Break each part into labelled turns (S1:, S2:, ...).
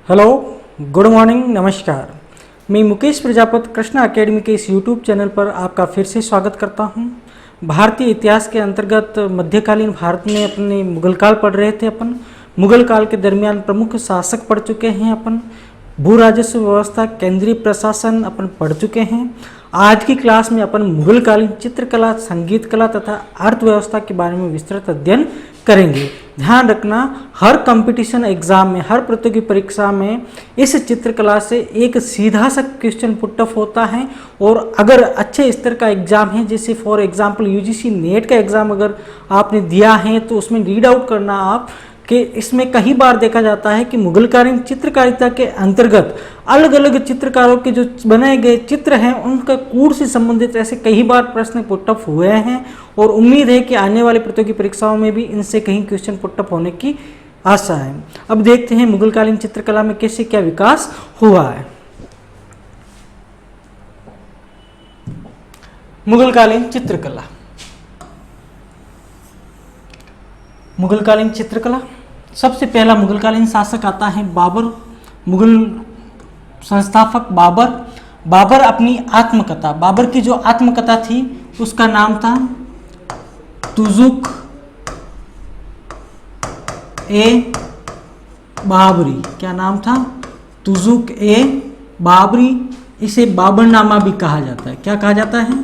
S1: Hello, good morning, नमस्कार। मैं Mukesh Prajapati Krishna academy के इस यूट्यूब चैनल पर आपका फिर से स्वागत करता हूं। भारतीय इतिहास के अंतर्गत मध्यकालीन भारत में अपने मुगल काल पढ़ रहे थे। अपन मुगल काल के दरमियान प्रमुख शासक पढ़ चुके हैं। अपन भू राजस्व व्यवस्था, केंद्रीय प्रशासन अपन पढ़ चुके हैं। आज की क्लास में अपन मुगल कालीन चित्रकला, संगीत कला तथा अर्थव्यवस्था के बारे में विस्तृत अध्ययन करेंगे। ध्यान रखना, हर कंपटीशन एग्जाम में, हर प्रतियोगी परीक्षा में इस चित्रकला से एक सीधा सा क्वेश्चन पुटअप होता है। और अगर अच्छे स्तर का एग्जाम है, जैसे फॉर एग्जांपल यूजीसी नेट का एग्जाम अगर आपने दिया है तो उसमें रीड आउट करना आप कि इसमें कई बार देखा जाता है कि मुगलकालीन चित्रकारिता के अंतर्गत अलग अलग चित्रकारों के जो बनाए गए चित्र हैं उनका कूट से संबंधित ऐसे कई बार प्रश्न पुटअप हुए हैं। और उम्मीद है कि आने वाली प्रतियोगी परीक्षाओं में भी इनसे कहीं क्वेश्चन पुटअप होने की आशा है। अब देखते हैं मुगलकालीन चित्रकला में कैसे क्या विकास हुआ है। मुगलकालीन चित्रकला, मुगलकालीन चित्रकला, सबसे पहला मुगलकालीन शासक आता है बाबर। मुगल संस्थापक बाबर। बाबर अपनी आत्मकथा, बाबर की जो आत्मकथा थी उसका नाम था तुजुक ए बाबरी। क्या नाम था? तुजुक ए बाबरी। इसे बाबरनामा भी कहा जाता है। क्या कहा जाता है?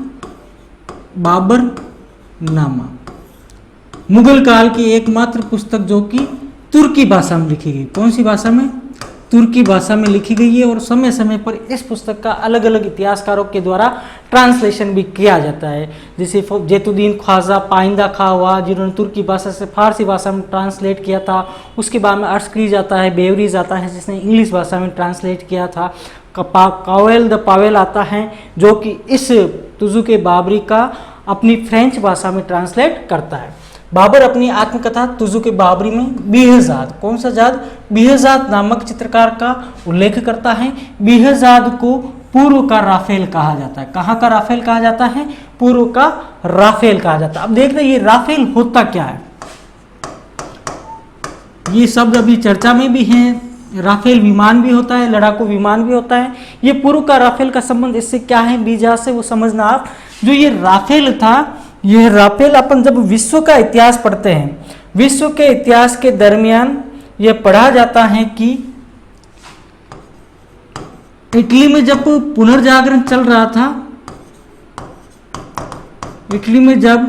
S1: बाबरनामा। मुगल काल की एकमात्र पुस्तक जो कि तुर्की भाषा में लिखी गई। कौन सी भाषा में? तुर्की भाषा में लिखी गई है। और समय समय पर इस पुस्तक का अलग अलग इतिहासकारों के द्वारा ट्रांसलेशन भी किया जाता है। जैसे जैतुद्दीन ख्वाजा पाइंदा खां हुआ, जिन्होंने तुर्की भाषा से फारसी भाषा में ट्रांसलेट किया था। उसके बाद में अर्शक्रीज आता है, बेवरीज आता है जिसने इंग्लिश भाषा में ट्रांसलेट किया था। कावेल द पावेल आता है जो कि इस तुजुक ए बाबरी का अपनी फ्रेंच भाषा में ट्रांसलेट करता है। बाबर अपनी आत्मकथा तुजुक ए बाबरी में बीहजाद, कौन सा जाद? बीहजाद नामक चित्रकार का उल्लेख करता है। बीहजाद को पूर्व का राफेल कहा जाता है। कहाँ का राफेल कहा जाता है? पूर्व का राफेल कहा जाता है। अब देख रहे हैं ये राफेल होता क्या है। ये शब्द अभी चर्चा में भी है। राफेल विमान भी होता है, लड़ाकू विमान भी होता है। ये पूर्व का राफेल का संबंध इससे क्या है बीहजाद से, वो समझना आप। जो ये राफेल था, यह राफेल अपन जब विश्व का इतिहास पढ़ते हैं, विश्व के इतिहास के दरमियान यह पढ़ा जाता है कि इटली में जब पुनर्जागरण चल रहा था, इटली में जब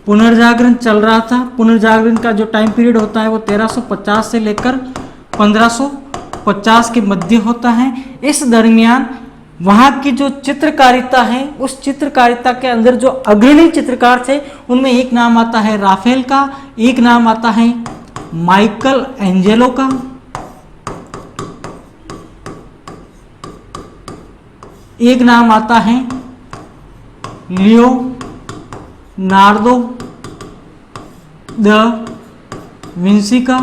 S1: पुनर्जागरण चल रहा था, पुनर्जागरण का जो टाइम पीरियड होता है वो 1350 से लेकर 1550 के मध्य होता है। इस दरमियान वहाँ की जो चित्रकारिता है, उस चित्रकारिता के अंदर जो अग्रणी चित्रकार थे उनमें एक नाम आता है राफेल का, एक नाम आता है माइकल एंजेलो का, एक नाम आता है लियोनार्दो द विंसी का।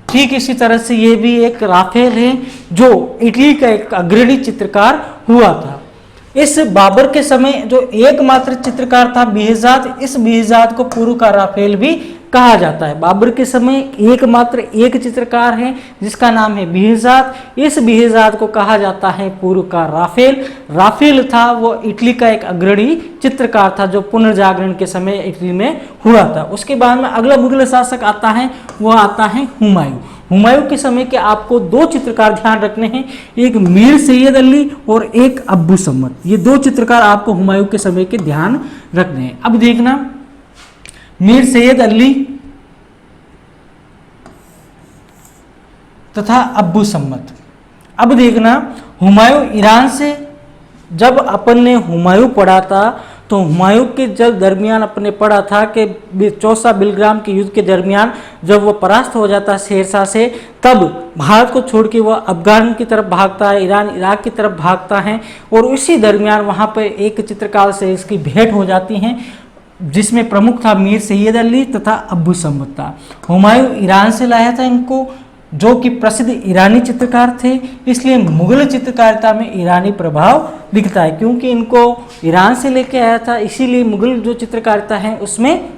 S1: ठीक इसी तरह से ये भी एक राफेल है जो इटली का एक अग्रणी चित्रकार हुआ था। इस बाबर के समय जो एकमात्र चित्रकार था बीहजाद, इस बीहजाद को पूर्व का राफेल भी कहा जाता है। बाबर के समय एकमात्र एक चित्रकार है जिसका नाम है बीहजाद। इस बीहजाद को कहा जाता है पूर्व का राफेल। राफेल था वो इटली का एक अग्रणी चित्रकार था जो पुनर्जागरण के समय इटली में हुआ था। उसके बाद में अगला मुगल शासक आता है, वो आता है हुमायूं। हुमायूं के समय के आपको दो चित्रकार ध्यान रखने हैं, एक मीर सैयद अली और एक अब्बू सम्मत। ये दो चित्रकार आपको हुमायूं के समय के ध्यान रखने हैं। अब देखना, मीर सैयद अली तथा अब्बू सम्मत। अब देखना, हुमायूं ईरान से जब अपन ने हुमायूं पढ़ा था तो हुमायूं के जब दरमियान अपने पढ़ा था कि चौसा बिलग्राम के युद्ध के दरमियान जब वो परास्त हो जाता है शेरशाह से, तब भारत को छोड़ के वह अफगान की तरफ भागता है, ईरान इराक की तरफ भागता है। और उसी दरमियान वहाँ पर एक चित्रकार से इसकी भेंट हो जाती है जिसमें प्रमुख था मीर सैयद अली तथा अब्बू सम्मत था। हुमायूं ईरान से लाया था इनको, जो कि प्रसिद्ध ईरानी चित्रकार थे, इसलिए मुगल चित्रकारिता में ईरानी प्रभाव दिखता है। क्योंकि इनको ईरान से लेके आया था, इसीलिए मुगल जो चित्रकारिता है उसमें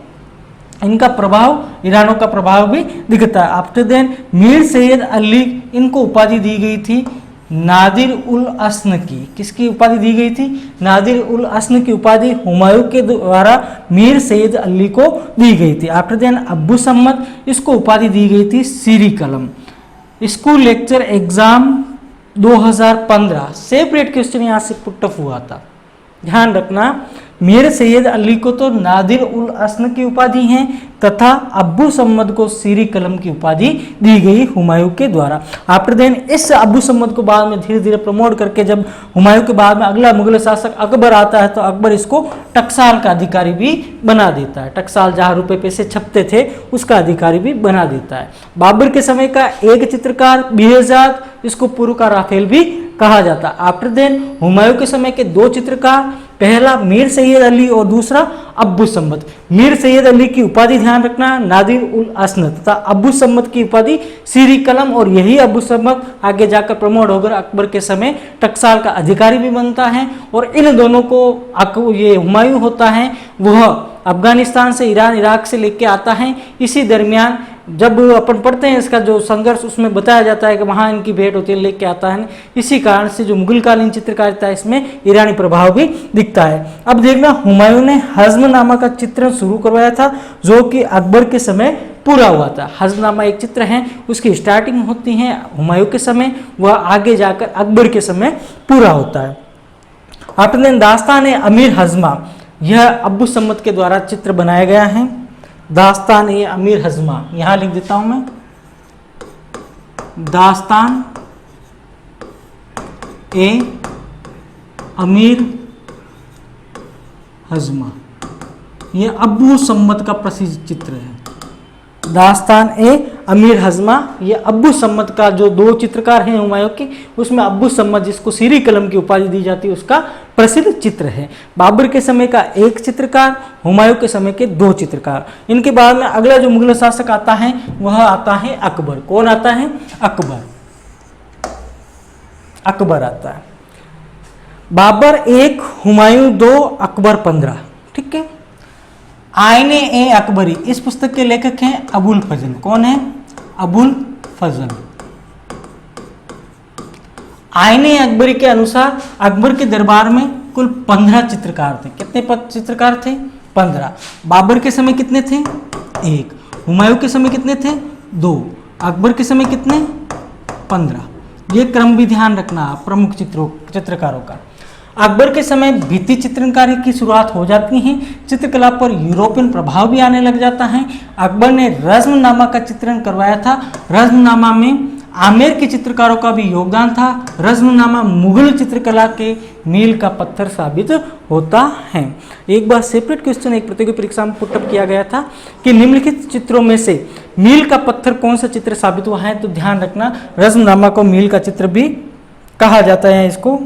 S1: इनका प्रभाव, ईरानों का प्रभाव भी दिखता है। आफ्टर देन मीर सैयद अली, इनको उपाधि दी गई थी नादिर उल अस्न की। किसकी उपाधि दी गई थी? नादिर उल अस्न की उपाधि हुमायूं के द्वारा मीर सैयद अली को दी गई थी। आफ्टर देन अब्बू सम्मत, इसको उपाधि दी गई थी सीरी कलम। School lecture exam 2015 separate question यहाँ से पुटअप हुआ था, ध्यान रखना। मीर सैयद अली को तो नादिर उल अस्न की उपाधि है तथा अब्बू सम्मद को सीरी कलम की उपाधि दी गई हुमायूं के द्वारा। आफ्टर देन इस अब्बू सम्मद को बाद में धीरे धीरे प्रमोट करके जब हुमायूं के बाद में अगला मुगल शासक अकबर आता है तो अकबर इसको टकसाल का अधिकारी भी बना देता है। टकसाल जहाँ रुपए पैसे छपते थे उसका अधिकारी भी बना देता है। बाबर के समय का एक चित्रकार बेहजाद, इसको पूर्व का राफेल भी कहा जाता। आफ्टर देन हुमायूं के समय के दो चित्रकार, पहला मीर सैयद अली और दूसरा अब्बू सम्मद। मीर सैयद अली की उपाधि ध्यान रखना नादिर उल अस्न तथा अब्बू सम्मद की उपाधि सीरी कलम, और यही अब्बू सम्मद आगे जाकर प्रमोट होकर अकबर के समय टकसाल का अधिकारी भी बनता है। और इन दोनों को ये हुमायूं होता है वह अफगानिस्तान से ईरान इराक से लेके आता है। इसी दरमियान जब अपन पढ़ते हैं इसका जो संघर्ष, उसमें बताया जाता है कि वहाँ इनकी भेंट होती है, लेके आता है। इसी कारण से जो मुगलकालीन चित्रकारिता है इसमें ईरानी प्रभाव भी दिखता है। अब देखना, हुमायूं ने हज़्मनामा का चित्रण शुरू करवाया था जो कि अकबर के समय पूरा हुआ था। हज़्मनामा एक चित्र है, उसकी स्टार्टिंग होती है हुमायूं के समय, वह आगे जाकर अकबर के समय पूरा होता है। अपने दास्तान अमीर हज़्मा, यह अब्बू सम्मद के द्वारा चित्र बनाया गया है। दास्तान ए अमीर हज़्मा, यहां लिख देता हूं मैं, दास्तान ए अमीर हज़्मा, यह अब्बू सम्मद का प्रसिद्ध चित्र है। दास्तान ए अमीर हज़्मा, ये अब्बू सम्मद का, जो दो चित्रकार हैं हुमायूं के, उसमें अब्बू सम्मद जिसको सीरी कलम की उपाधि दी जाती है उसका प्रसिद्ध चित्र है। बाबर के समय का एक चित्रकार, हुमायूं के समय के दो चित्रकार। इनके बाद में अगला जो मुगल शासक आता है वह आता है अकबर। कौन आता है? अकबर। अकबर आता है। बाबर 1, हुमायूं 2, अकबर 15। ठीक है। आईने ए अकबरी, इस पुस्तक के लेखक हैं अबुल फजल। कौन है? अबुल फजल। आईने अकबरी के अनुसार अकबर के दरबार में कुल 15 चित्रकार थे। कितने चित्रकार थे? 15। बाबर के समय कितने थे? 1। हुमायूं के समय कितने थे? 2। अकबर के समय कितने? 15। ये क्रम भी ध्यान रखना प्रमुख चित्रकारों का। अकबर के समय भित्ति चित्रकारी की शुरुआत हो जाती है। चित्रकला पर यूरोपियन प्रभाव भी आने लग जाता है। अकबर ने रज़्मनामा का चित्रण करवाया था। रज़्मनामा में आमेर के चित्रकारों का भी योगदान था। रज़्मनामा मुगल चित्रकला के मील का पत्थर साबित होता है। एक बार सेपरेट क्वेश्चन एक प्रतियोगी परीक्षा में पुटअप किया गया था कि निम्नलिखित चित्रों में से मील का पत्थर कौन सा चित्र साबित हुआ है, तो ध्यान रखना रज़्मनामा को मील का चित्र भी कहा जाता है, इसको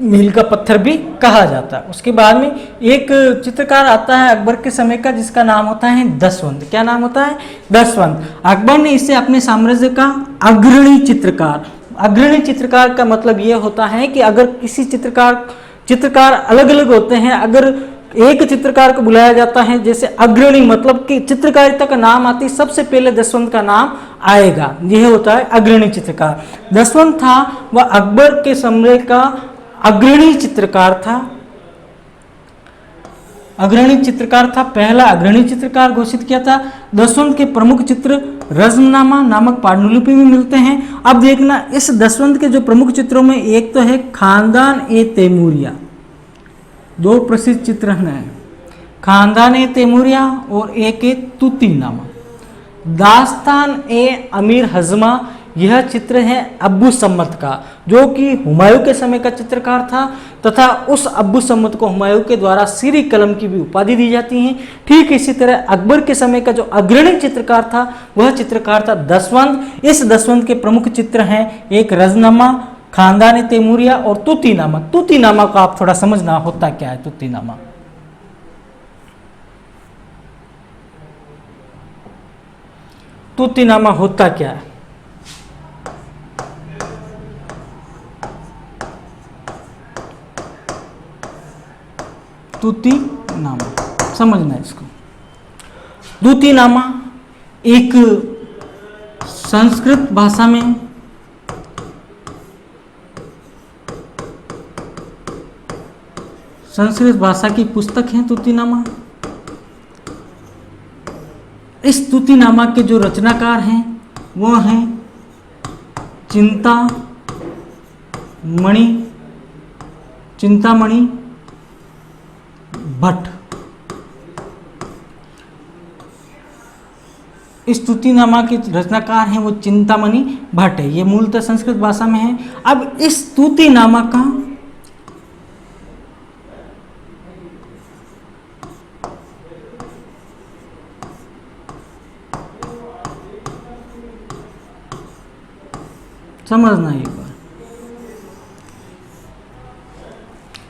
S1: मील का पत्थर भी कहा जाता है। उसके बाद में एक चित्रकार आता है अकबर के समय का जिसका नाम होता है दसवंत। क्या नाम होता है? दसवंत। अकबर ने इसे अपने साम्राज्य का अग्रणी चित्रकार, अग्रणी चित्रकार का मतलब यह होता है कि अगर किसी चित्रकार अलग अलग होते हैं, अगर एक चित्रकार को बुलाया जाता है जैसे अग्रणी, मतलब कि चित्रकारिता का नाम आती है सबसे पहले दसवंत का नाम आएगा, यह होता है अग्रणी चित्रकार। दसवंत था वह अकबर के समय का अग्रणी चित्रकार था। अग्रणी चित्रकार था, पहला अग्रणी चित्रकार घोषित किया था। दसवंत के प्रमुख चित्र रज़्मनामा नामक पांडुलिपि में मिलते हैं। अब देखना इस दसवंत के जो प्रमुख चित्रों में एक तो है खानदान ए तैमूरिया, दो प्रसिद्ध चित्र हैं, खानदान ए तैमूरिया और एक है तूतीनामा। दास्तान ए अमीर हज़्मा, यह चित्र है अब्बू सम्मद का जो कि हुमायूं के समय का चित्रकार था तथा उस अब्बू सम्मद को हुमायूं के द्वारा सीरी कलम की भी उपाधि दी जाती है। ठीक इसी तरह अकबर के समय का जो अग्रणी चित्रकार था वह चित्रकार था दसवंत। इस दसवंत के प्रमुख चित्र हैं एक रज़्मनामा, खानदान तैमूरिया और तूतीनामा। तूतीनामा को आप थोड़ा समझना होता क्या है। तूतीनामा तूतीनामा होता क्या है? तूतीनामा समझना है इसको। दूतीनामा एक संस्कृत भाषा में संस्कृत भाषा की पुस्तक है दूतीनामा। इस दूतीनामा के जो रचनाकार हैं वो हैं चिंतामणि भट्ट। इस दूतीनामा के रचनाकार हैं वो चिंतामणि भट्ट है। ये मूलतः संस्कृत भाषा में है। अब इस दूतीनामा का समझना एक बार,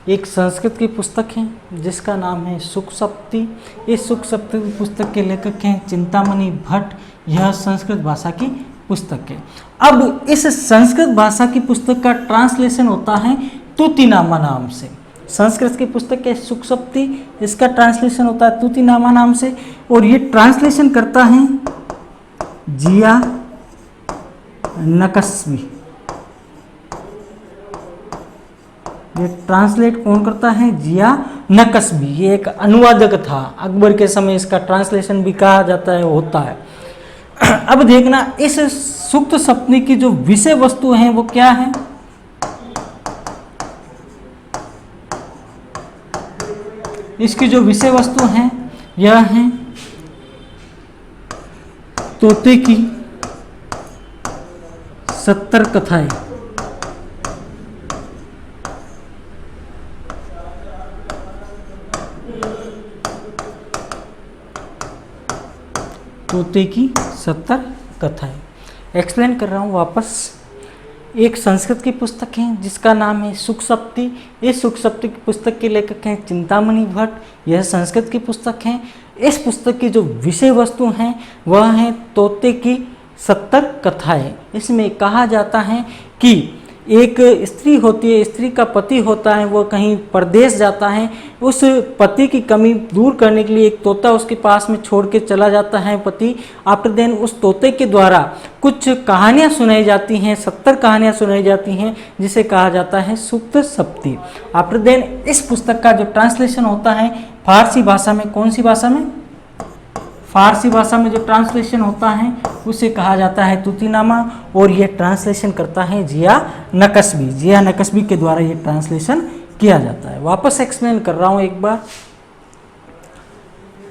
S1: एक संस्कृत की पुस्तक है जिसका नाम है सुखसप्ती। इस सुखसप्ती पुस्तक के लेखक हैं चिंतामणि भट्ट। यह संस्कृत भाषा की पुस्तक है। अब इस संस्कृत भाषा की पुस्तक का ट्रांसलेशन होता है दूतीनामा नाम से। संस्कृत की पुस्तक है सुखसप्ती, इसका ट्रांसलेशन होता है दूतीनामा नाम से, और ये ट्रांसलेशन करता है जिया नकस्वी। ये ट्रांसलेट कौन करता है? जिया नकस्वी। ये एक अनुवादक था। अकबर के समय इसका ट्रांसलेशन भी कहा जाता है, होता है। अब देखना, इस सुक्त सप्तमी की जो विषय वस्तु है वो क्या है? इसकी जो विषय वस्तु है यह है तोते की 70 कथाएं। तोते की 70 कथाएं। एक्सप्लेन कर रहा हूँ वापस। एक संस्कृत की पुस्तक है जिसका नाम है सुखसप्ती। इस सुखसप्ती की पुस्तक के लेखक हैं चिंतामणि भट्ट। यह संस्कृत की पुस्तक है। इस पुस्तक की जो विषय वस्तु हैं वह है तोते की 70 कथाएं। इसमें कहा जाता है कि एक स्त्री होती है, स्त्री का पति होता है, वो कहीं परदेश जाता है। उस पति की कमी दूर करने के लिए एक तोता उसके पास में छोड़ के चला जाता है पति। आफ्टर देन उस तोते के द्वारा कुछ कहानियाँ सुनाई जाती हैं, 70 कहानियाँ सुनाई जाती हैं, जिसे कहा जाता है सुक्त सप्ती। आफ्टर देन इस पुस्तक का जो ट्रांसलेशन होता है फारसी भाषा में, कौन सी भाषा में? फारसी भाषा में जो ट्रांसलेशन होता है उसे कहा जाता है दूतीनामा, और यह ट्रांसलेशन करता है जिया नकस्वी। जिया नकस्वी के द्वारा यह ट्रांसलेशन किया जाता है। वापस एक्सप्लेन कर रहा हूं एक बार।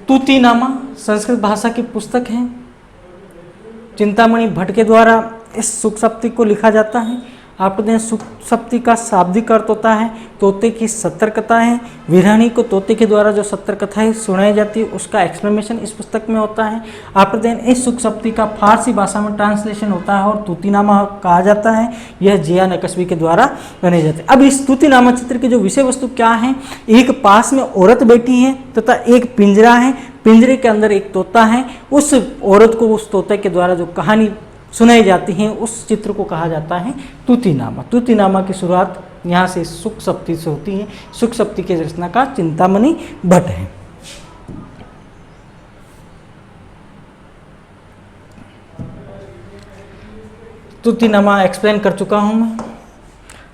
S1: दूतीनामा संस्कृत भाषा की पुस्तक है। चिंतामणि भट्ट के द्वारा इस सुखसप्ती को लिखा जाता है। आपको दें सुखसप्ती का शाब्दिक अर्थ होता है तोते की 70 कथाएं। विरहणी को तोते के द्वारा जो 70 कथाएं सुनाई जाती है उसका एक्सप्लेनेशन इस पुस्तक में होता है। आपको दें इस सुखसप्ती का फारसी भाषा में ट्रांसलेशन होता है और दूतीनामा कहा जाता है। यह जिया नकस्वी के द्वारा बने जाते हैं। अब इस दूतीनामा चित्र की जो विषय वस्तु क्या है? एक पास में औरत बैठी है तथा एक पिंजरा है। पिंजरे के अंदर एक तोता है। उस औरत को उस तोते के द्वारा जो कहानी सुनाई जाती हैं उस चित्र को कहा जाता है दूतीनामा। दूतीनामा की शुरुआत यहाँ से सुखसप्ती से होती है। सुखसप्ती के रचनाकार चिंतामणि भट्ट है। दूतीनामा एक्सप्लेन कर चुका हूँ मैं।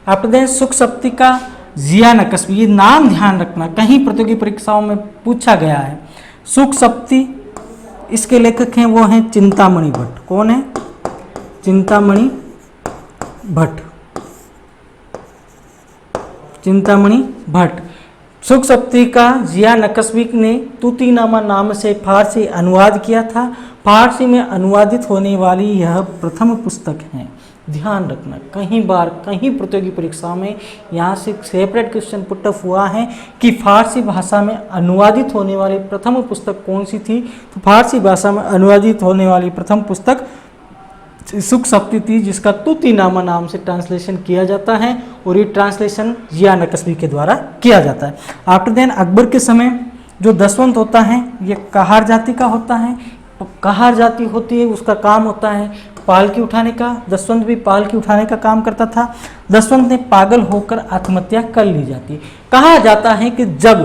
S1: आप दें सुखसप्ती का जिया नकस्वी, ये नाम ध्यान रखना, कहीं प्रतियोगी परीक्षाओं में पूछा गया है। सुखसप्ती, इसके लेखक हैं वो हैं चिंतामणि भट्ट। कौन है? चिंतामणि भट्ट। चिंतामणि भट्ट। सुखसप्ती का जिया नकस्वी ने दूतीनामा नाम से फारसी अनुवाद किया था। फारसी में अनुवादित होने वाली यह प्रथम पुस्तक है। ध्यान रखना, कहीं प्रतियोगी परीक्षा में यहाँ से सेपरेट क्वेश्चन पुट अप हुआ है कि फारसी भाषा में अनुवादित होने वाली प्रथम पुस्तक कौन सी थी। तो फारसी भाषा में अनुवादित होने वाली प्रथम पुस्तक सुखसप्ती थी, जिसका दूतीनामा नाम से ट्रांसलेशन किया जाता है, और ये ट्रांसलेशन जिया नकस्वी के द्वारा किया जाता है। आफ्टर देन अकबर के समय जो दसवंत होता है ये कहार जाति का होता है। कहार जाति होती है, उसका काम होता है पालकी उठाने का। दसवंत भी पालकी उठाने का काम करता था। दसवंत ने पागल होकर आत्महत्या कर ली जाती है। कहा जाता है कि जब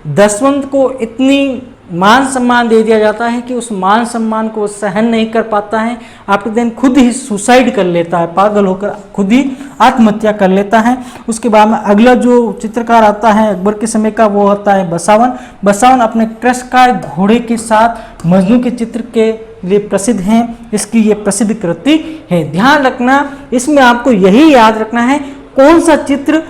S1: दसवंत को इतनी मान सम्मान दे दिया जाता है कि उस मान सम्मान को सहन नहीं कर पाता है। आफ्टर देन खुद ही सुसाइड कर लेता है, पागल होकर खुद ही आत्महत्या कर लेता है। उसके बाद में अगला जो चित्रकार आता है अकबर के समय का, वो होता है बसावन। बसावन अपने कृष्णकाय घोड़े के साथ मजनू के चित्र के लिए प्रसिद्ध हैं। इसकी ये प्रसिद्ध कृति है। ध्यान रखना, इसमें आपको यही याद रखना है कौन सा चित्र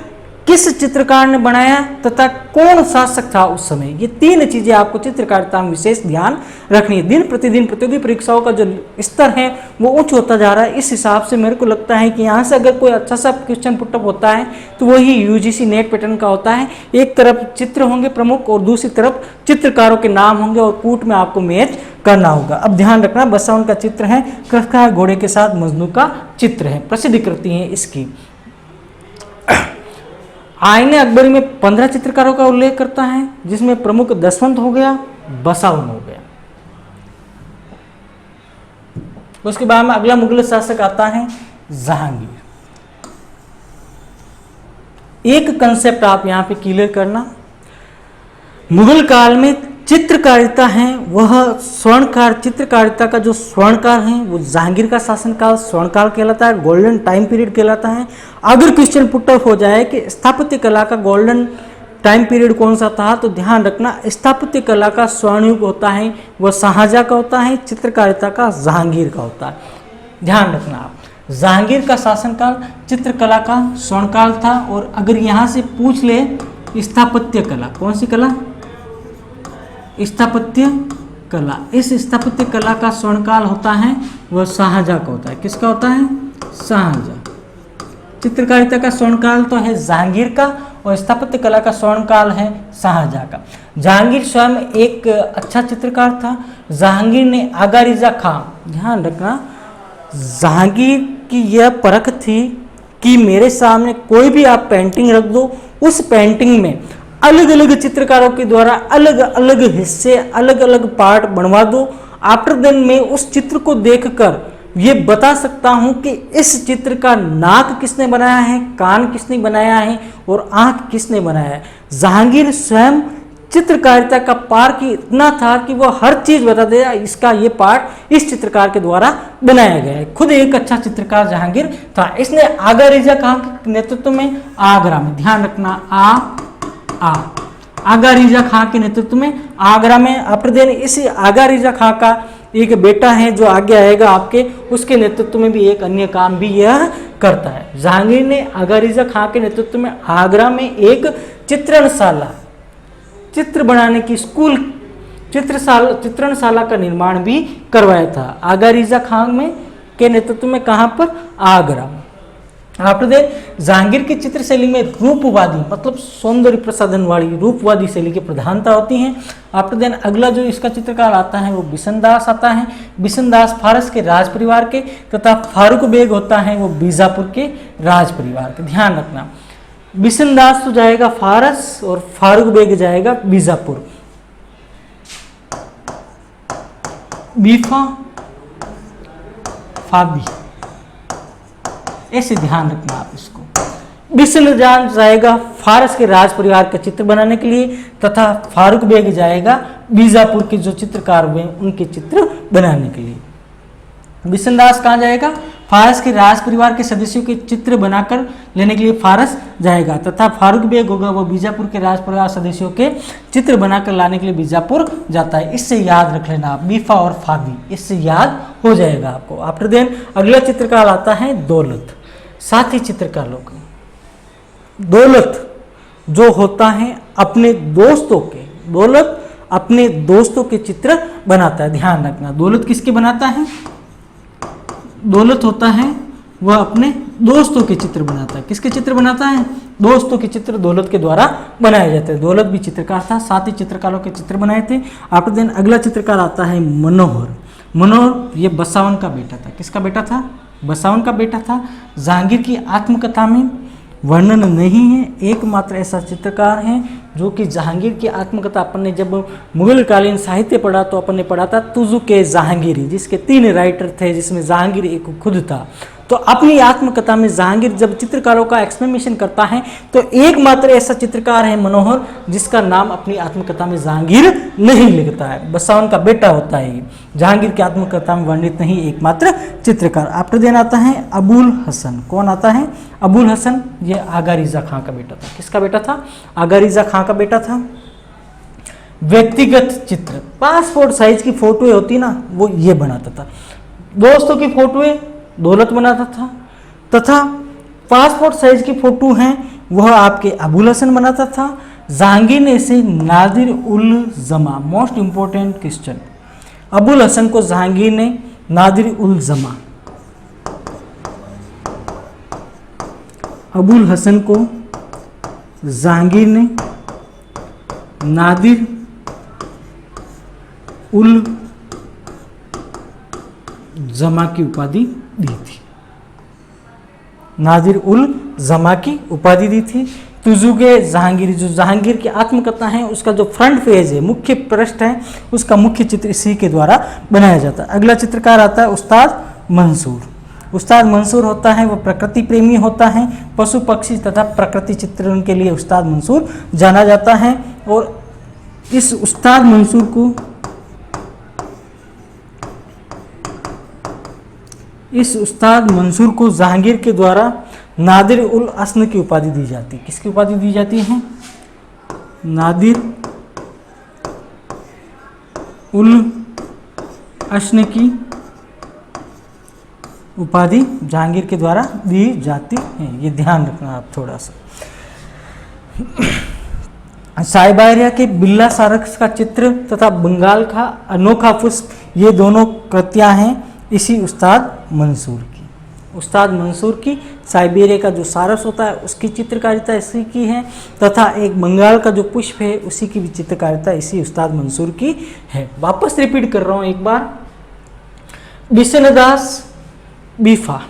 S1: किस चित्रकार ने बनाया तथा कौन शासक था उस समय। ये तीन चीजें आपको चित्रकारिता में विशेष ध्यान रखनी है। दिन प्रतिदिन प्रतियोगी परीक्षाओं का जो स्तर है वो उच्च होता जा रहा है। इस हिसाब से मेरे को लगता है कि यहाँ से अगर कोई अच्छा सा क्वेश्चन पुटअप होता है तो वही यूजीसी नेट पैटर्न का होता है। एक तरफ चित्र होंगे प्रमुख और दूसरी तरफ चित्रकारों के नाम होंगे और कूट में आपको मैच करना होगा। अब ध्यान रखना, बसावन का चित्र है, कृष्णकाय घोड़े के साथ मजनू का चित्र है, प्रसिद्ध कृति है इसकी। आईने अकबरी में 15 चित्रकारों का उल्लेख करता है, जिसमें प्रमुख दसवंत हो गया, बसावन हो गया। उसके बाद में अगला मुगल शासक आता है जहांगीर। एक कंसेप्ट आप यहां पे क्लियर करना, मुगल काल में चित्रकारिता है वह स्वर्णकाल, चित्रकारिता का जो स्वर्णकाल है वो जहांगीर का शासनकाल स्वर्णकाल कहलाता है, गोल्डन टाइम पीरियड कहलाता है। अगर क्वेश्चन पुटअप हो जाए कि स्थापत्य कला का गोल्डन टाइम पीरियड कौन सा था, तो ध्यान रखना स्थापत्य कला का स्वर्णयुग होता है वह शाहजहां का होता है, चित्रकारिता का जहांगीर का होता है। ध्यान रखना आप, जहांगीर का शासनकाल चित्रकला का स्वर्णकाल था। और अगर यहाँ से पूछ ले स्थापत्य कला, कौन सी कला? स्थापत्य कला, इस स्थापत्य कला का स्वर्णकाल होता है वह शाहजहां का होता है। किसका होता है? शाहजहां। चित्रकारिता का स्वर्णकाल तो है जहांगीर का और स्थापत्य कला का स्वर्णकाल है शाहजहां का। जहांगीर स्वयं एक अच्छा चित्रकार था। जहांगीर ने आगा रेजा खां, ध्यान रखना, जहांगीर की यह परख थी कि मेरे सामने कोई भी आप पेंटिंग रख दो, उस पेंटिंग में अलग अलग चित्रकारों के द्वारा अलग अलग हिस्से, अलग अलग पार्ट बनवा दो। आफ्टर देन मैं उस चित्र को देखकर ये बता सकता हूं कि इस चित्र का नाक किसने बनाया है, कान किसने बनाया है और आंख किसने बनाया है। जहांगीर स्वयं चित्रकारिता का पार्ट इतना था कि वह हर चीज बता दे, इसका ये पार्ट इस चित्रकार के द्वारा बनाया गया है। खुद एक अच्छा चित्रकार जहांगीर था। इसने आगा रेजा खां के नेतृत्व में आगरा में, ध्यान रखना, आगा रेजा खां के नेतृत्व में आगरा में, आफ्टर देन इसी आगा रेजा खां का एक बेटा है जो आगे आएगा आपके, उसके नेतृत्व में भी एक अन्य काम भी यह करता है। जहांगीर ने आगा रेजा खां के नेतृत्व में आगरा में एक चित्रणशाला, चित्र बनाने की स्कूल, चित्रणशाला का निर्माण भी करवाया था आगा रेजा खां में के नेतृत्व में। कहां पर? आगरा में। आफ्टर देन जहांगीर की चित्र शैली में रूपवादी मतलब सौंदर्य प्रसाधन वाली रूपवादी शैली की प्रधानता होती है। आफ्टर देन अगला जो इसका चित्रकार आता है वो बिशनदास आता है। बिशनदास फारस के राज परिवार के तथा फारूक बेग होता है वो बीजापुर के राज परिवार के। ध्यान रखना, बिशनदास तो जाएगा फारस और फारूक बेग जाएगा बीजापुर। बीफा फाबी, ऐसे ध्यान रखना आप इसको। बिशनदास जाएगा फारस के राज परिवार का चित्र बनाने के लिए तथा फारूक बेग जाएगा बीजापुर के जो चित्रकार हुए उनके चित्र बनाने के लिए। बिशनदास कहाँ जाएगा? फारस के राज परिवार के सदस्यों के चित्र बनाकर लेने के लिए फारस जाएगा तथा फारूक बेग होगा वो बीजापुर के राज परिवार सदस्यों के चित्र बनाकर लाने के लिए बीजापुर जाता है। इससे याद रख लेना आप, बीफा और फादी, इससे याद हो जाएगा आपको। आफ्टर देन अगला चित्रकार आता है दौलत। साथी चित्रकार लोग, दौलत जो होता है अपने दोस्तों के, दौलत अपने दोस्तों के चित्र बनाता है। ध्यान रखना, दौलत किसके बनाता है? दौलत होता है वह अपने दोस्तों के चित्र बनाता है। किसके चित्र बनाता है? दोस्तों के चित्र दौलत के द्वारा बनाए जाते हैं। दौलत भी चित्रकार था, साथ ही चित्रकारों के चित्र बनाए थे। आफ्टर देन अगला चित्रकार आता है मनोहर। मनोहर ये बसावन का बेटा था। किसका बेटा था? बसावन का बेटा था। जहांगीर की आत्मकथा में वर्णन नहीं है, एकमात्र ऐसा चित्रकार है जो कि जहांगीर की आत्मकथा, अपन ने जब मुगल कालीन साहित्य पढ़ा तो अपन ने पढ़ा था तुजुके जहांगीरी, जिसके 3 राइटर थे, जिसमें जहांगीर एक खुद था। तो अपनी आत्मकथा में जहांगीर जब चित्रकारों का एक्सप्लेनेशन करता है तो एकमात्र ऐसा चित्रकार है मनोहर जिसका नाम अपनी आत्मकथा में जहांगीर नहीं लिखता है। बसावन का बेटा होता है ये, जहांगीर की आत्मकथा में वर्णित नहीं एकमात्र चित्रकार। आफ्टर देन आता है अबुल हसन। कौन आता है? अबुल हसन। ये आगा रिजा खां का बेटा था। किसका बेटा था? आगा रिजा खां का बेटा था। व्यक्तिगत चित्र, पासपोर्ट साइज की फोटोएं होती ना, वो ये बनाता था। दोस्तों की फोटोएं दौलत बनाता था, तथा पासपोर्ट साइज की फोटो हैं वह आपके अबुल हसन बनाता था। जहांगीर ने इसे Nadir ul Zaman, most important question, Abul Hasan को जहांगीर ने नादिर उल जमा, अबुल हसन को जहांगीर ने नादिर उल जमा की उपाधि दी थी। नादिर उल जमा की उपाधि दी थी। तुजुगे जहांगीर, जो जहांगीर की आत्मकथा है उसका जो फ्रंट पेज है, मुख्य पृष्ठ है, उसका मुख्य चित्र इसी के द्वारा बनाया जाता है। अगला चित्रकार आता है उस्ताद मंसूर। उस्ताद मंसूर होता है वह प्रकृति प्रेमी होता है, पशु पक्षी तथा प्रकृति चित्रण के लिए उस्ताद मंसूर जाना जाता है। और इस उस्ताद मंसूर को जहांगीर के द्वारा नादिर उल अस्न की उपाधि दी जाती है। किसकी उपाधि दी जाती है? नादिर उल अस्न की उपाधि जहांगीर के द्वारा दी जाती है। ये ध्यान रखना आप थोड़ा सा। साइबेरिया के बिल्ला सारस का चित्र तथा बंगाल का अनोखा पुष्प, ये दोनों कृतियां हैं इसी उस्ताद मंसूर की। उस्ताद मंसूर की साइबेरिया का जो सारस होता है उसकी चित्रकारिता इसी की है, तथा एक बंगाल का जो पुष्प है उसी की भी चित्रकारिता इसी उस्ताद मंसूर की है। वापस रिपीट कर रहा हूं एक बार। बिशनदास बीफा,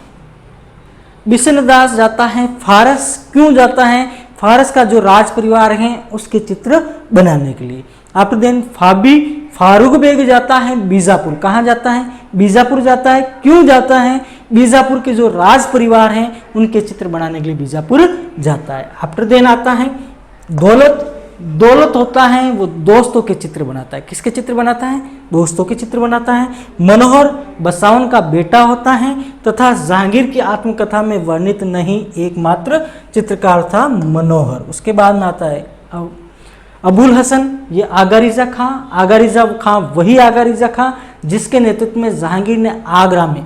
S1: बिशनदास जाता है फारस। क्यों जाता है? फारस का जो राज परिवार है उसके चित्र बनाने के लिए। आफ्टर देन फारूक बेग जाता है बीजापुर। कहाँ जाता है? बीजापुर जाता है। क्यों जाता है? बीजापुर के जो राज परिवार हैं उनके चित्र बनाने के लिए बीजापुर जाता है। आफ्टर देन आता है दौलत होता है वो दोस्तों के चित्र बनाता है। किसके चित्र बनाता है? दोस्तों के चित्र बनाता है। मनोहर बसावन का बेटा होता है तथा जहांगीर की आत्मकथा में वर्णित नहीं एकमात्र चित्रकार था मनोहर। उसके बाद में आता है अबुल हसन, ये आगा रिजा खां। आगा रिजा खां वही आगा रिजा खां जिसके नेतृत्व में जहांगीर ने आगरा में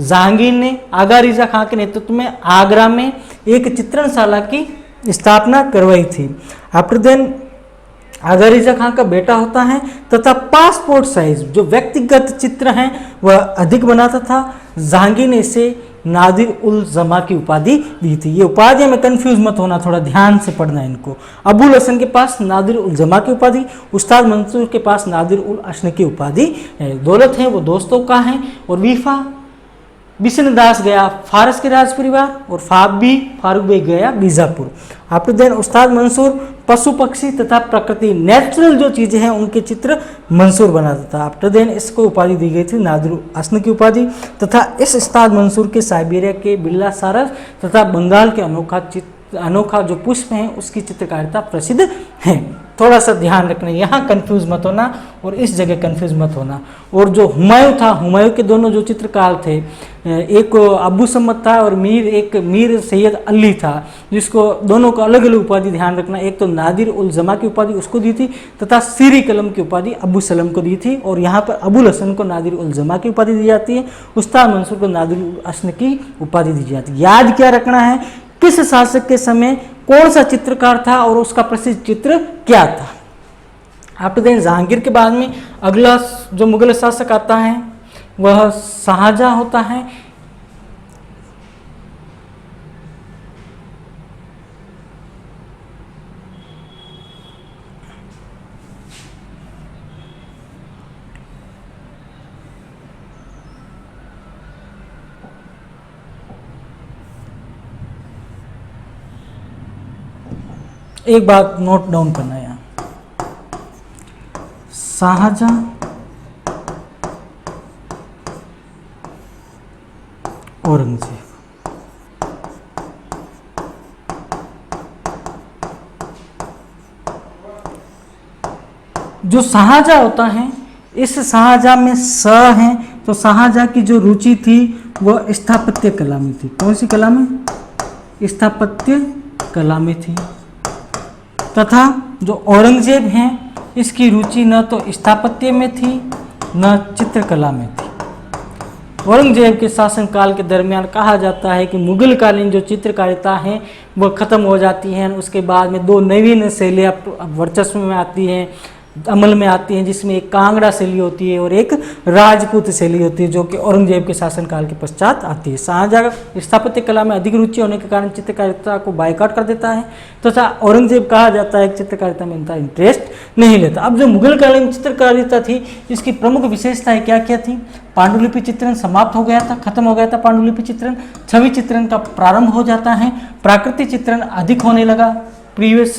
S1: जहांगीर ने आगा रिजा खां के नेतृत्व में आगरा में एक चित्रणशाला की स्थापना करवाई थी। आफ्टर देन आगा रिजा खां का बेटा होता है तथा पासपोर्ट साइज जो व्यक्तिगत चित्र हैं वह अधिक बनाता था। जहांगीर ने इसे नादिर उल जमा की उपाधि दी थी। ये उपाधियां में कंफ्यूज मत होना, थोड़ा ध्यान से पढ़ना इनको। अबुल हसन के पास नादिर उल जमा की उपाधि, उस्ताद मंसूर के पास नादिर उल अस्न की उपाधि है। दौलत है वो दोस्तों का है। और वीफा बिशनदास गया फारस के राज परिवार, और फारूक बेग गया बीजापुर। आफ्टर देन उस्ताद मंसूर पशु पक्षी तथा प्रकृति नेचुरल जो चीजें हैं उनके चित्र मंसूर बनाता था। आफ्टर देन इसको उपाधि दी गई थी नादिर उल अस्न की उपाधि, तथा इस उस्ताद मंसूर के साइबेरिया के बिल्ला सारस तथा बंगाल के अनोखा जो पुष्प हैं उसकी चित्रकारिता प्रसिद्ध है। थोड़ा सा ध्यान रखना, यहाँ कंफ्यूज मत होना और इस जगह कंफ्यूज मत होना। और जो हुमायूं था, हुमायूं के दोनों जो चित्रकार थे, एक अबू सम्मत था और मीर सैयद अली था, जिसको दोनों को अलग अलग उपाधि ध्यान रखना। एक तो नादिर उल जमा की उपाधि उसको दी थी तथा सीरी कलम की उपाधि अबू सलम को दी थी। और यहाँ पर अबुल हसन को नादिर उल जमा की उपाधि दी जाती है, उस्ताद मंसूर को नादिर उल अस्न की उपाधि दी जाती है। याद क्या रखना है? किस शासक के समय कौन सा चित्रकार था और उसका प्रसिद्ध चित्र क्या था। आफ्टर देन जहांगीर के बाद में अगला जो मुगल शासक आता है वह शाहजहां होता है। एक बात नोट डाउन करना है, शाहजहां औरंगजेब। जो शाहजहां होता है, इस शाहजहां में स है, तो शाहजहां की जो रुचि थी वह स्थापत्य कला में थी। कौन सी कला में? स्थापत्य कला में थी। तथा जो औरंगजेब हैं, इसकी रुचि न तो स्थापत्य में थी न चित्रकला में थी। औरंगजेब के शासनकाल के दरमियान कहा जाता है कि मुगलकालीन जो चित्रकारिता है वह खत्म हो जाती है। उसके बाद में दो नवीन शैलियाँ वर्चस्व में आती हैं, अमल में आती हैं, जिसमें एक कांगड़ा शैली होती है और एक राजपूत शैली होती है, जो कि औरंगजेब के शासनकाल के पश्चात आती है। शाहजहां स्थापत्य कला में अधिक रुचि होने के कारण चित्रकारिता को बायकॉट कर देता है, तथा औरंगजेब कहा जाता है कि चित्रकारिता में इनका इंटरेस्ट नहीं लेता। अब जो मुगलकालीन चित्रकारिता थी, इसकी प्रमुख विशेषताएं क्या क्या थी? पांडुलिपि चित्रण समाप्त हो गया था, खत्म हो गया था पांडुलिपि चित्रण। छवि चित्रण का प्रारंभ हो जाता है, प्राकृतिक चित्रण अधिक होने लगा। प्रीवियस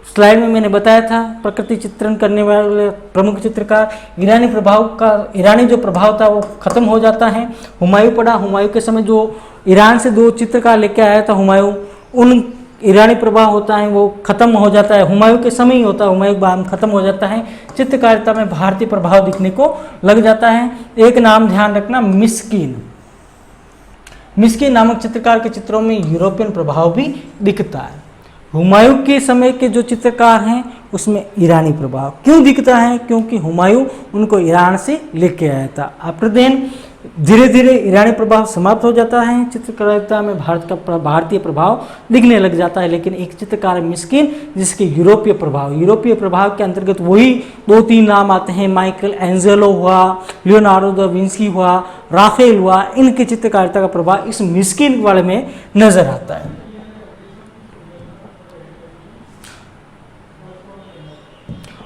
S1: स्लाइड में मैंने बताया था, प्रकृति चित्रण करने वाले प्रमुख चित्रकार ईरानी जो प्रभाव था वो खत्म हो जाता है। हुमायूं पड़ा, हुमायूं के समय जो ईरान से दो चित्रकार लेके आया था हुमायूं, उन ईरानी प्रभाव होता है वो खत्म हो जाता है, हुमायूं के समय ही होता है, हुमायूं बाद में खत्म हो जाता है। चित्रकारिता में भारतीय प्रभाव दिखने को लग जाता है। एक नाम ध्यान रखना, मिस्किन नामक चित्रकार के चित्रों में यूरोपियन प्रभाव भी दिखता है। हुमायूं के समय के जो चित्रकार हैं उसमें ईरानी प्रभाव क्यों दिखता है? क्योंकि हुमायूं उनको ईरान से लेके आया था। आफ्टर देन धीरे धीरे ईरानी प्रभाव समाप्त हो जाता है, चित्रकारिता में भारतीय प्रभाव दिखने लग जाता है। लेकिन एक चित्रकार है मिस्किन, जिसके यूरोपीय प्रभाव के अंतर्गत वही दो तीन नाम आते हैं, माइकल एंजेलो हुआ, लियोनार्डो दा विंसी हुआ, राफेल हुआ। इनकी चित्रकारिता का प्रभाव इस मिस्किन वाले में नजर आता है।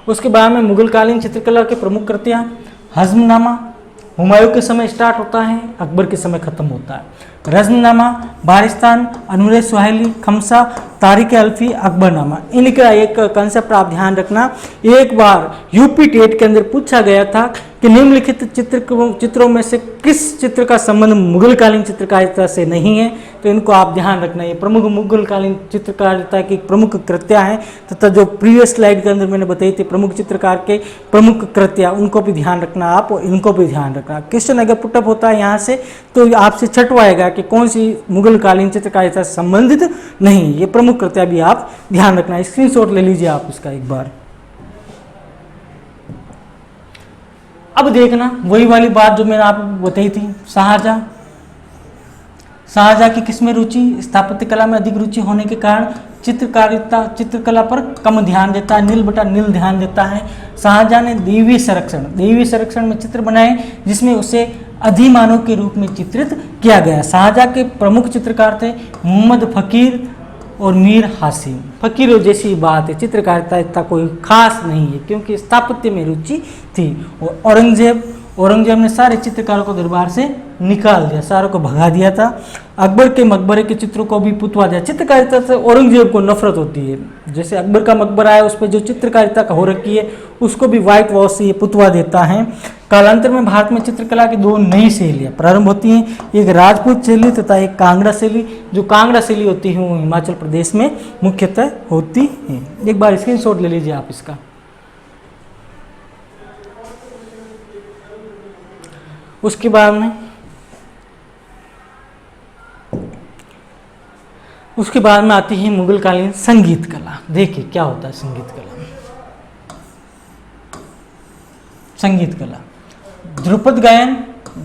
S1: उसके बाद में मुगलकालीन चित्रकला के प्रमुख कृतियाँ, हज़्मनामा हुमायूं के समय स्टार्ट होता है, अकबर के समय खत्म होता है। रज़्मनामा, बारिस्तान, अनुरे सुहेली, खमसा, तारिक अल्फी, अकबरनामा। इनका एक कंसेप्ट आप ध्यान रखना, एक बार यूपी टेट के अंदर पूछा गया था कि निम्नलिखित चित्रों में से किस चित्र का संबंध मुगलकालीन चित्रकारिता से नहीं है, तो इनको आप ध्यान रखना। ये प्रमुख मुगलकालीन चित्रकारिता की प्रमुख कृतियाँ हैं, तथा जो प्रीवियस स्लाइड के अंदर मैंने बताई थी प्रमुख चित्रकार के प्रमुख कृतियाँ, उनको भी ध्यान रखना आप, और इनको भी ध्यान रखना। क्वेश्चन अगर पुटअप होता है यहाँ से तो आपसे छटवाएगा कि कौन सी मुगलकालीन चित्रकारिता से संबंधित नहीं। ये प्रमुख कृतियाँ भी आप ध्यान रखना, स्क्रीनशॉट ले लीजिए आप इसका एक बार। अब देखना वही वाली बात जो मैंने आपको बताई थी, शाहजहां की किसमें रुचि? स्थापत्य कला में अधिक रुचि होने के कारण चित्रकला पर कम ध्यान देता है, नील बटा नील ध्यान देता है। शाहजहां ने देवी संरक्षण में चित्र बनाए, जिसमें उसे अधिमानव के रूप में चित्रित किया गया। शाहजहां के प्रमुख चित्रकार थे मोहम्मद फकीर और मीर हासिम। फकीरों जैसी बात है, चित्रकारिता इतना कोई खास नहीं है, क्योंकि स्थापत्य में रुचि थी। और औरंगजेब ने सारे चित्रकारों को दरबार से निकाल दिया, सारों को भगा दिया था। अकबर के मकबरे के चित्रों को भी पुतवा दिया। चित्रकारिता से औरंगजेब को नफरत होती है, जैसे अकबर का मकबरा है उस पर जो चित्रकारिता का हो रखी है उसको भी व्हाइट वॉश से ये पुतवा देता है। कालांतर में भारत में चित्रकला की दो नई शैलियाँ प्रारंभ होती हैं, एक राजपूत शैली तथा एक कांगड़ा शैली। जो कांगड़ा शैली होती है वो हिमाचल प्रदेश में मुख्यतः होती है। एक बार स्क्रीनशॉट ले लीजिए आप इसका। उसके बाद में आती है मुगलकालीन संगीत कला। देखिए क्या होता है संगीत कला। ध्रुपद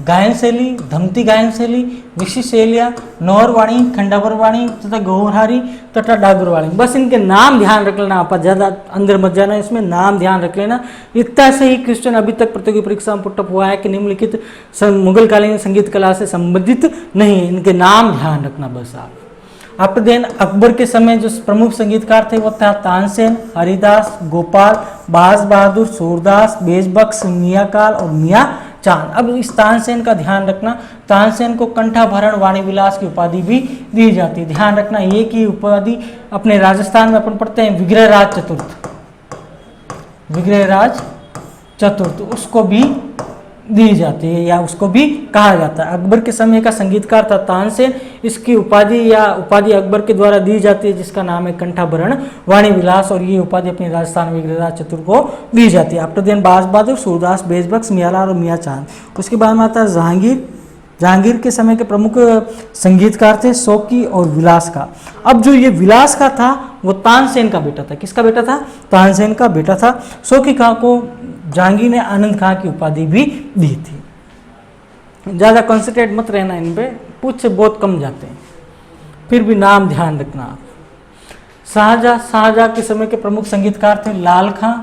S1: गायन शैली, धमती गायन शैली, विशिष्ट शैलियाँ, नौरवाणी, खंडावरवाणी तथा गौहरी तथा डागरवाणी। बस इनके नाम ध्यान रख लेना, आप ज़्यादा अंदर मत जाना, इसमें नाम ध्यान रख लेना। इतना से ही क्वेश्चन अभी तक प्रतियोगी परीक्षा में पुटअप हुआ है कि निम्नलिखित मुगलकालीन संगीत कला से संबंधित नहीं है, इनके नाम ध्यान रखना बस आप। आफ्टर देन अकबर के समय जो प्रमुख संगीतकार थे वो था तानसेन, हरिदास, गोपाल, बाज बहादुर, सूरदास, बेजबख्श, मियाँकाल और मियाँ चांद। अब इस तानसेन का ध्यान रखना, तानसेन को कंठाभरण वाणी विलास की उपाधि भी दी जाती है। ध्यान रखना, ये की उपाधि अपने राजस्थान में अपन पढ़ते हैं विग्रहराज चतुर्थ, उसको भी दी जाती है या उसको भी कहा जाता है। अकबर के समय का संगीतकार था तानसेन। इसकी उपाधि या उपाधि अकबर के द्वारा दी जाती है जिसका नाम है कंठाभरण वाणी विलास, और ये उपाधि अपने राजस्थान में गिरिराज चतुर को दी जाती है। आफ्टर देन बाज बहादुर, सूरदास, बेजबख्श, मियाँलाल और मियाँ चांद। उसके बाद में आता है जहांगीर। जहांगीर के समय के प्रमुख संगीतकार थे शौकी और विलास का। अब जो ये विलास का था वो तानसेन का बेटा था। किसका बेटा था? तानसेन का बेटा था। शौकी खां को जहांगीर ने आनंद खां की उपाधि भी दी थी। ज़्यादा कॉन्सेंट्रेट मत रहना इन पे, पूछ से बहुत कम जाते हैं, फिर भी नाम ध्यान रखना आप। शाहजहाँ के समय के प्रमुख संगीतकार थे लाल खां,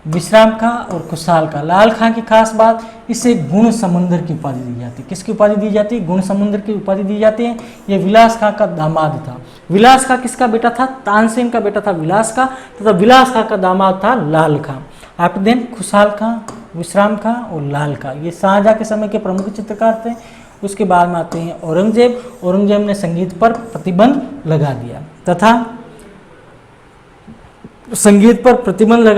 S1: विश्राम खां और खुशहाल खां। लाल खां की खास बात, इसे गुण समुंदर की उपाधि दी जाती है। किसकी उपाधि दी जाती है? गुण समुंदर की उपाधि दी जाती है। ये विलास खां का दामाद था। विलास खां किसका बेटा था? तानसेन का बेटा था विलास खां, तथा विलास खां का दामाद था लाल खां। आफ्टर देन खुशहाल खां, विश्राम खां और लाल खां, ये शाहजहाँ के समय के प्रमुख चित्रकार थे। उसके बाद में आते हैं औरंगजेब। औरंगजेब ने संगीत पर प्रतिबंध लगा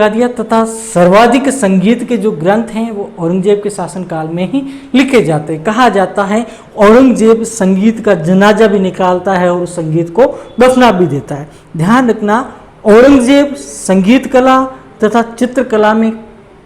S1: दिया तथा सर्वाधिक संगीत के जो ग्रंथ हैं वो औरंगजेब के शासनकाल में ही लिखे जाते हैं। कहा जाता है औरंगजेब संगीत का जनाजा भी निकालता है और उस संगीत को दफना भी देता है। ध्यान रखना, औरंगजेब संगीत कला तथा चित्रकला में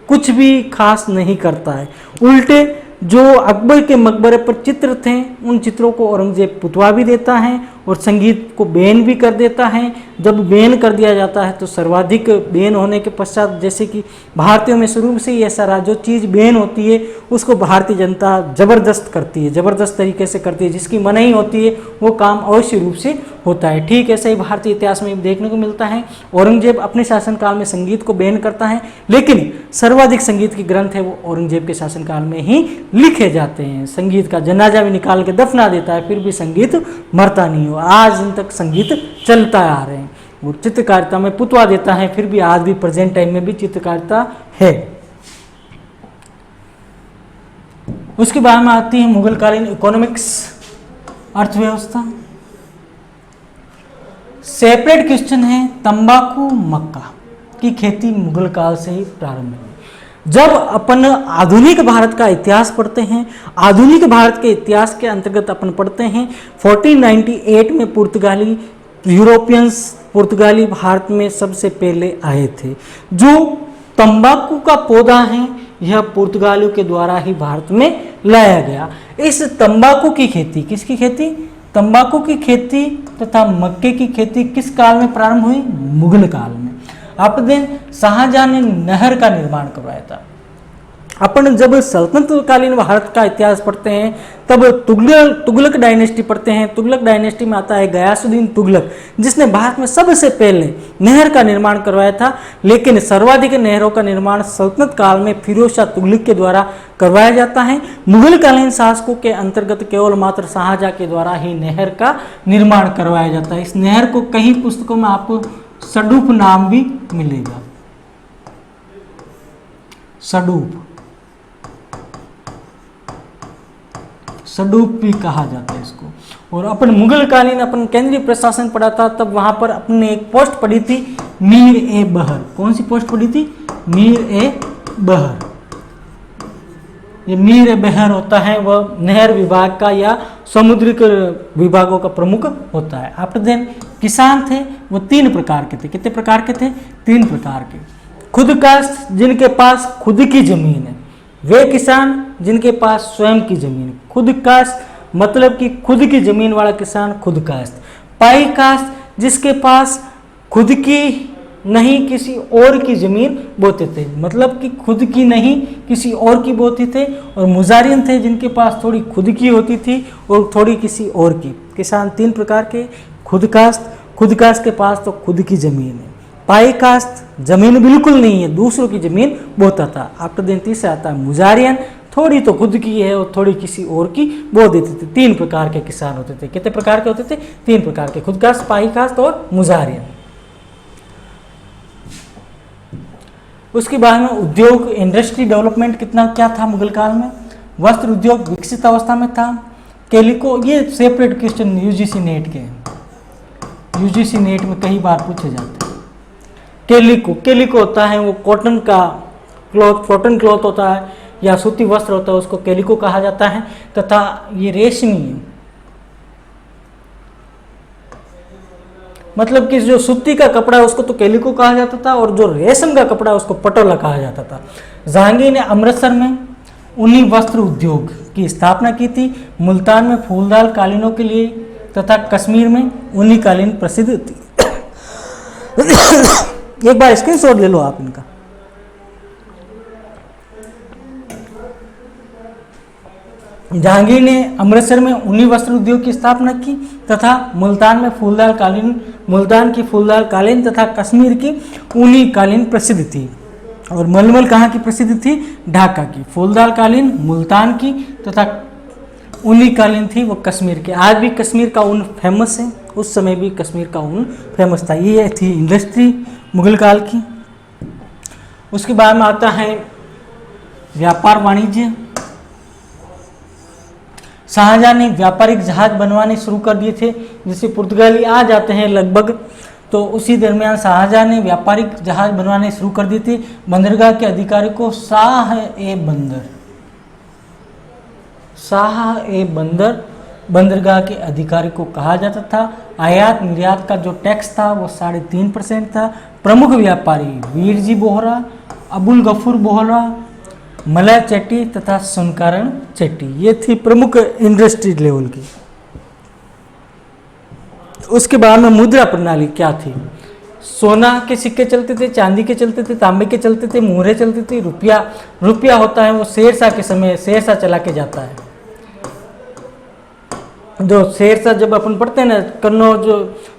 S1: कुछ भी खास नहीं करता है। उल्टे जो अकबर के मकबरे पर चित्र थे उन चित्रों को औरंगजेब पुतवा भी देता है और संगीत को बैन भी कर देता है। जब बैन कर दिया जाता है तो सर्वाधिक बैन होने के पश्चात, जैसे कि भारतीयों में शुरू से ही ऐसा रहा, जो चीज़ बैन होती है उसको भारतीय जनता ज़बरदस्त करती है, ज़बरदस्त तरीके से करती है। जिसकी मनाही होती है वो काम अवश्य रूप से होता है। ठीक ऐसा ही भारतीय इतिहास में देखने को मिलता है। औरंगजेब अपने शासनकाल में संगीत को बैन करता है, लेकिन सर्वाधिक संगीत के ग्रंथ है वो औरंगजेब के शासनकाल में ही लिखे जाते हैं। संगीत का जनाजा भी निकाल के दफना देता है, फिर भी संगीत मरता नहीं हो। आज दिन तक संगीत चलता आ रहे हैं। वो चित्रकारिता में पुतवा देता है, फिर भी आज भी प्रेजेंट टाइम में भी चित्रकारिता है। उसके बाद में आती है मुगलकालीन इकोनॉमिक्स, अर्थव्यवस्था। सेपरेट क्वेश्चन है, तंबाकू मक्का की खेती मुगल काल से ही प्रारंभ हुई। जब अपन आधुनिक भारत का इतिहास पढ़ते हैं, आधुनिक भारत के इतिहास के अंतर्गत अपन पढ़ते हैं 1498 में पुर्तगाली भारत में सबसे पहले आए थे। जो तंबाकू का पौधा है यह पुर्तगालियों के द्वारा ही भारत में लाया गया। इस तंबाकू की खेती, किसकी खेती? तंबाकू की खेती तथा मक्के की खेती किस काल में प्रारंभ हुई? मुगल काल में। आप दिन शाहजहां ने नहर का निर्माण करवाया था। अपन जब सल्तनत कालीन भारत का इतिहास पढ़ते हैं तब तुगलक डायनेस्टी पढ़ते हैं। तुगलक डायनेस्टी में आता है गयासुद्दीन तुगलक, जिसने भारत में सबसे पहले नहर का निर्माण करवाया था। लेकिन सर्वाधिक नहरों का निर्माण सल्तनत काल में फिरोज शाह तुगलक के द्वारा करवाया जाता है। मुगलकालीन शासकों के अंतर्गत केवल मात्र शाहजहां के द्वारा ही नहर का निर्माण करवाया जाता है। इस नहर को कई पुस्तकों में आपको सडूप नाम भी मिलेगा, सडूप भी कहा जाता है इसको। और अपन मुगलकालीन अपन केंद्रीय प्रशासन पढ़ा था, तब वहां पर अपने एक पोस्ट पढ़ी थी मीर ए बहर। कौन सी पोस्ट पढ़ी थी? मीर ए बहर। ये मीर ए बहर होता है वह नहर विभाग का या समुद्रिक विभागों का प्रमुख होता है। आफ्टर देन किसान थे वो 3 प्रकार के थे। कितने प्रकार के थे? 3 प्रकार के। खुद काश्त, जिनके पास खुद की जमीन है, वे किसान जिनके पास स्वयं की जमीन है। खुद काश्त मतलब कि खुद की जमीन वाला किसान खुद काश्त। पाई काश्त, जिसके पास खुद की नहीं किसी और की जमीन बोते थे, मतलब कि खुद की नहीं किसी और की बोते थे। और मुजारिन थे, जिनके पास थोड़ी खुद की होती थी और थोड़ी किसी और की। किसान 3 प्रकार के। खुद काश्त के पास तो खुद की जमीन है। पाई काश्त, जमीन बिल्कुल नहीं है, दूसरों की जमीन बोता था। आफ्टर दिन तीसरा आता है मुजारियन, थोड़ी तो खुद की है और थोड़ी किसी और की बो देते थे। 3 प्रकार के किसान होते थे। कितने प्रकार के होते थे? 3 प्रकार के। खुद काश्त, पाई काश्त और मुजारियन। उसके बाद में उद्योग, इंडस्ट्री डेवलपमेंट क्या था मुगल काल में? वस्त्र उद्योग विकसित अवस्था में था। कैलिको, ये सेपरेट क्वेश्चन यूजीसी नेट के हैं, यूजीसी नेट में कई बार पूछे जाते हैं। कैलिको होता है वो कॉटन क्लॉथ होता है। या सूती वस्त्र होता है उसको कैलिको कहा जाता है, तथा ये रेशमी, मतलब कि जो सूती का कपड़ा है उसको तो कैलिको कहा जाता था और जो रेशम का कपड़ा है उसको पटोला कहा जाता था। जहांगीर ने अमृतसर में ऊनी वस्त्र उद्योग की स्थापना की थी। मुल्तान में फूलदार कालीनों के लिए तथा कश्मीर में ऊनी कालीन प्रसिद्ध थी। एक बार स्क्रीनशॉट ले लो आप इनका। जहांगीर ने अमृतसर में ऊनी वस्त्र उद्योग की स्थापना की तथा मुल्तान में फूलदार कालीन, मुल्तान की फूलदार कालीन तथा कश्मीर की ऊनी कालीन प्रसिद्ध थी। और मलमल कहाँ की प्रसिद्ध थी? ढाका की। फूलदार कालीन मुल्तान की तथा ऊनी कालीन थी वो कश्मीर की। आज भी कश्मीर का ऊन फेमस है, उस समय भी कश्मीर का ऊन फेमस था। ये थी इंडस्ट्री मुगल काल की। उसके बाद में आता है व्यापार वाणिज्य। शाहजहां ने व्यापारिक जहाज बनवाने शुरू कर दिए थे। जैसे पुर्तगाली आ जाते हैं लगभग, तो उसी दरमियान शाहजहां ने व्यापारिक जहाज बनवाने शुरू कर दिए थे। बंदरगाह के अधिकारी को शाह-ए-बंदर बंदरगाह के अधिकारी को कहा जाता था। आयात निर्यात का जो टैक्स था वो 3.5% था। प्रमुख व्यापारी वीरजी बोहरा, अबुल गफूर बोहरा, मलय चेट्टी तथा सुनकारण चेट्टी, ये थी प्रमुख इंडस्ट्री लेवल की। उसके बाद में मुद्रा प्रणाली क्या थी? सोना के सिक्के चलते थे, चांदी के चलते थे, तांबे के चलते थे, मुहरे चलते थे। रुपया होता है वो शेरशाह के समय शेरशाह चला के जाता है। जो शेरशाह जब अपन पढ़ते हैं ना, कन्नौज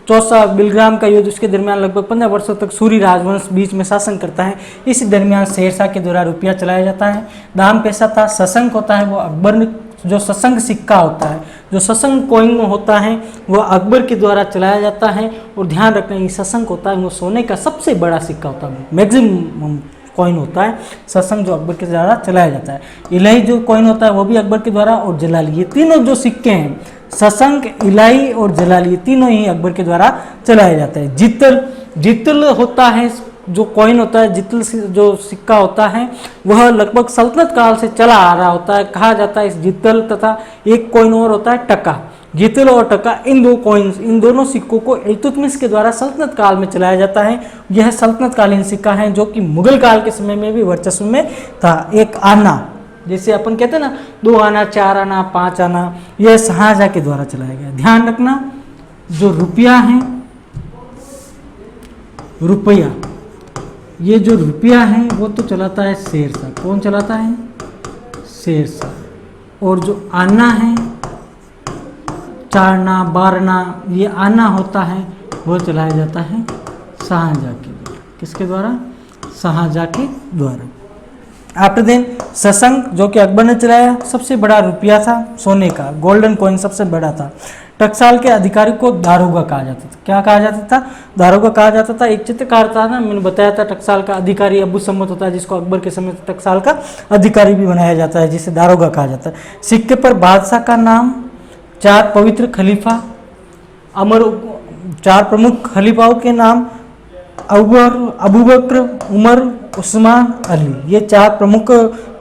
S1: चौसा बिलग्राम का युद्ध, उसके दरमियान लगभग 15 वर्षों तक सूरी राजवंश बीच में शासन करता है। इसी दरमियान शेरशाह के द्वारा रुपया चलाया जाता है। दाम पैसा था। शशंक होता है वो अकबर ने, जो शशंक सिक्का होता है, जो शशंक कॉइन होता है वो अकबर के द्वारा चलाया जाता है। और ध्यान रखना ये शशंक होता है वो सोने का सबसे बड़ा सिक्का होता है, मैक्सिमम कॉइन होता है शशंक, जो अकबर के द्वारा चलाया जाता है। इलाही जो कॉइन होता है वो भी अकबर के द्वारा, और जलाली, ये तीनों जो सिक्के हैं शशंक, इलाही और जलाली, ये तीनों ही अकबर के द्वारा चलाया जाता है। जितल होता है जो कॉइन होता है, जितल जो सिक्का होता है वह लगभग सल्तनत काल से चला आ रहा होता है। कहा जाता है इस जितल तथा एक कॉइन और होता है टका। जितल और टका, इन दो कॉइन्स, इन दोनों सिक्कों को इल्तुतमिश के द्वारा सल्तनत काल में चलाया जाता है। यह सल्तनत कालीन सिक्का है जो कि मुगल काल के समय में भी वर्चस्व में था। एक आना, जैसे अपन कहते हैं ना 2 आना, 4 आना, 5 आना, यह शाहजहां के द्वारा चलाया गया। ध्यान रखना जो रुपया है, रुपया, ये जो रुपया है वो तो चलाता है शेरशाह। कौन चलाता है? शेरशाह। और जो आना है, 4 आना, 12 आना, ये आना होता है वो चलाया जाता है शाहजहां के द्वारा। किसके द्वारा? शाहजहां के द्वारा। आफ्टर देन शशंक, जो कि अकबर ने चलाया, सबसे बड़ा रुपया था सोने का, गोल्डन कॉइन सबसे बड़ा था। टकसाल के अधिकारी को दारोगा कहा जाता था। क्या कहा जाता था? दारोगा कहा जाता था। एक चित्रकार था ना, मैंने बताया था, टकसाल का अधिकारी अबू सम्मत होता है, जिसको अकबर के समय टकसाल का अधिकारी भी बनाया जाता है, जिसे दारोगा कहा जाता है। सिक्के पर बादशाह का नाम, 4 पवित्र खलीफा, 4 प्रमुख खलीफाओं के नाम, अबू बकर, उमर, उस्मान, अली, ये 4 प्रमुख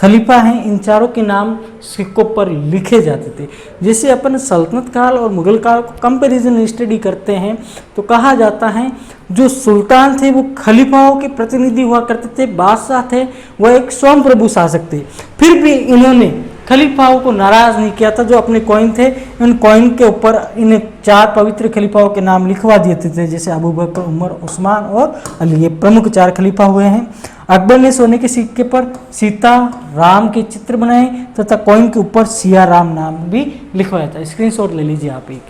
S1: खलीफा हैं। इन चारों के नाम सिक्कों पर लिखे जाते थे। जैसे अपन सल्तनत काल और मुगल काल को कंपैरिजन स्टडी करते हैं तो कहा जाता है जो सुल्तान थे वो खलीफाओं के प्रतिनिधि हुआ करते थे, बादशाह थे वह एक स्वयं प्रभु शासक थे। फिर भी इन्होंने खलीफाओं को नाराज नहीं किया था। जो अपने कॉइन थे, इन कॉइन के ऊपर इन 4 पवित्र खलीफाओं के नाम लिखवा दिए थे, जैसे अबू बकर, उमर, उस्मान और अली, ये प्रमुख 4 खलीफा हुए हैं। अकबर ने सोने के सिक्के पर सीता राम के चित्र बनाए तथा कॉइन के ऊपर सिया राम नाम भी लिखवाया था। स्क्रीनशॉट ले लीजिए आप एक।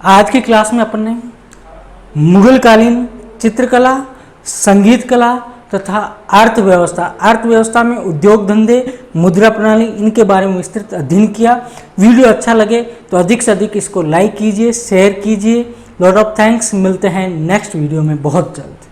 S1: आज की क्लास में अपन ने मुगल कालीन चित्रकला, संगीत कला तथा अर्थव्यवस्था में उद्योग धंधे, मुद्रा प्रणाली, इनके बारे में विस्तृत अध्ययन किया। वीडियो अच्छा लगे तो अधिक से अधिक इसको लाइक कीजिए, शेयर कीजिए। Lot of thanks. मिलते हैं नेक्स्ट वीडियो में बहुत जल्द।